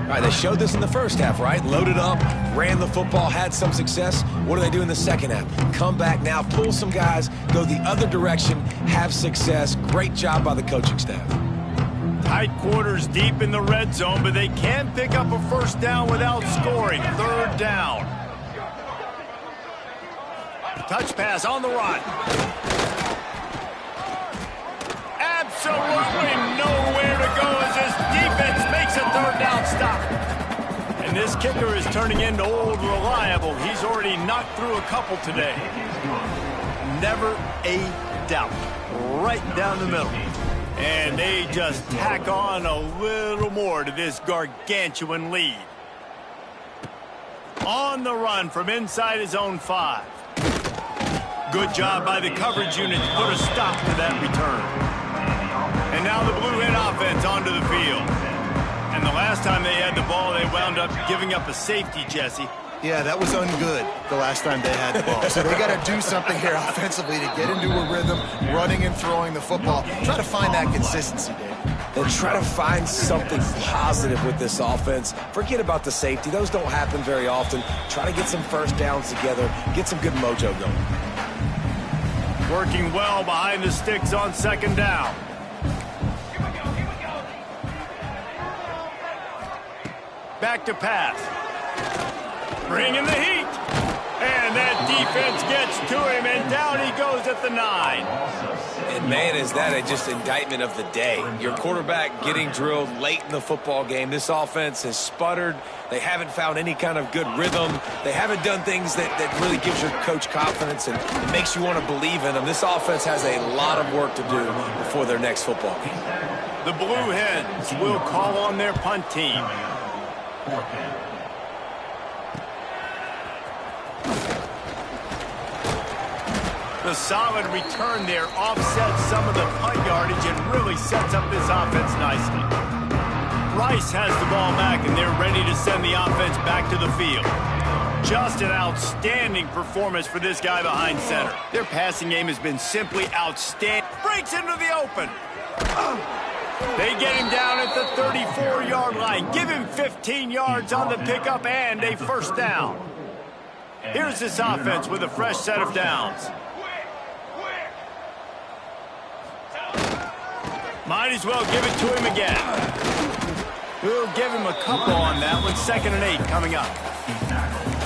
All right, they showed this in the first half, right? Loaded up, ran the football, had some success. What do they do in the second half? Come back now, pull some guys, go the other direction, have success. Great job by the coaching staff. Tight quarters deep in the red zone, but they can pick up a first down without scoring. Third down. Touch pass on the run. Absolutely nowhere to go as this defense makes a third down stop. And this kicker is turning into old reliable. He's already knocked through a couple today. Never a doubt. Right down the middle. And they just tack on a little more to this gargantuan lead. On the run from inside his own 5. Good job by the coverage unit to put a stop to that return. And now the Blue Hen offense onto the field. And the last time they had the ball, they wound up giving up a safety, Jesse. Yeah, that was ungood the last time they had the ball. So they got to do something here offensively to get into a rhythm, running and throwing the football. Try to find that consistency, Dave. Then try to find something positive with this offense. Forget about the safety. Those don't happen very often. Try to get some first downs together, get some good mojo going. Working well behind the sticks on second down. Back to pass. Bringing the heat. And that defense gets to him, and down he goes at the 9. And, man, is that just indictment of the day. Your quarterback getting drilled late in the football game. This offense has sputtered. They haven't found any kind of good rhythm. They haven't done things that really gives your coach confidence and it makes you want to believe in them. This offense has a lot of work to do before their next football game. The Blue Hens will call on their punt team. The solid return there offsets some of the punt yardage and really sets up this offense nicely. Rice has the ball back, and they're ready to send the offense back to the field. Just an outstanding performance for this guy behind center. Their passing game has been simply outstanding. Breaks into the open. They get him down at the 34-yard line. Give him 15 yards on the pickup and a first down. Here's this offense with a fresh set of downs. Might as well give it to him again. We'll give him a couple on that one. 2nd and 8 coming up.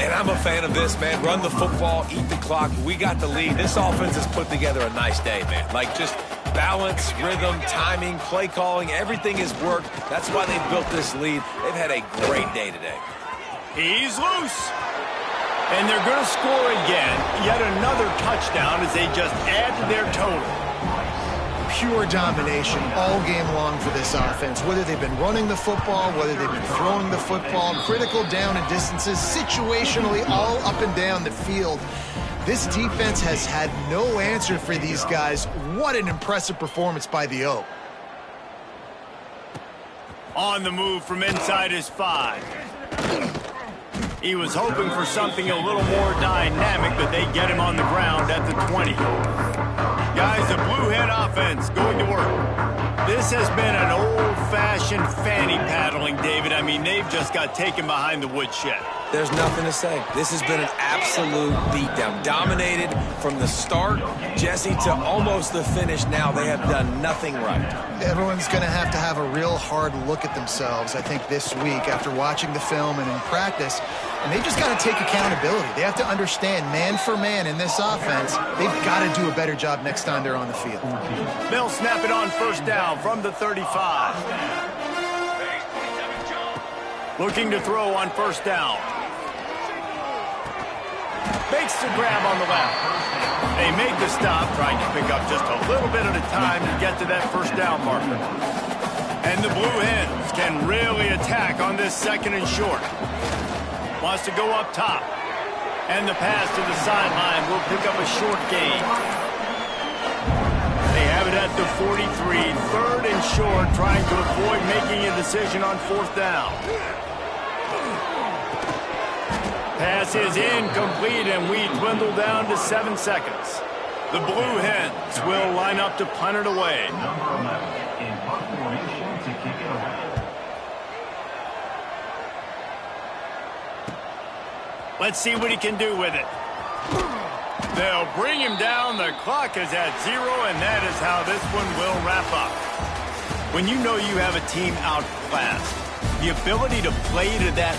And I'm a fan of this, man. Run the football, eat the clock. We got the lead. This offense has put together a nice day, man. Like, just Balance, rhythm, timing, play calling, everything has worked. That's why they've built this lead. They've had a great day today. He's loose. And they're going to score again. Yet another touchdown as they just add to their total. Pure domination all game long for this offense. Whether they've been running the football, whether they've been throwing the football, critical down and distances, situationally all up and down the field. This defense has had no answer for these guys. What an impressive performance by the O. On the move from inside his 5. He was hoping for something a little more dynamic, but they get him on the ground at the 20. Guys, the Blue Hen offense going to work. This has been an old-fashioned fanny paddling, David. I mean, they've just got taken behind the woodshed. There's nothing to say. This has been an absolute beatdown. Dominated from the start, Jesse, to almost the finish now. They have done nothing right. Everyone's going to have a real hard look at themselves, I think, this week after watching the film and in practice. And they've just got to take accountability. They have to understand, man for man in this offense, they've got to do a better job next time they're on the field. They'll snap it on first down from the 35. Looking to throw on first down. Makes the grab on the left. They make the stop, trying to pick up just a little bit at a time to get to that first down marker. And the Blue Hens can really attack on this second and short. Wants to go up top. And the pass to the sideline will pick up a short gain. They have it at the 43, third and short, trying to avoid making a decision on fourth down. Pass is incomplete, and we dwindle down to 7 seconds. The Blue Hens will line up to punt it away. Number 11 in punt formation to kick it away. Let's see what he can do with it. They'll bring him down. The clock is at 0, and that is how this one will wrap up. When you know you have a team outclassed, the ability to play to that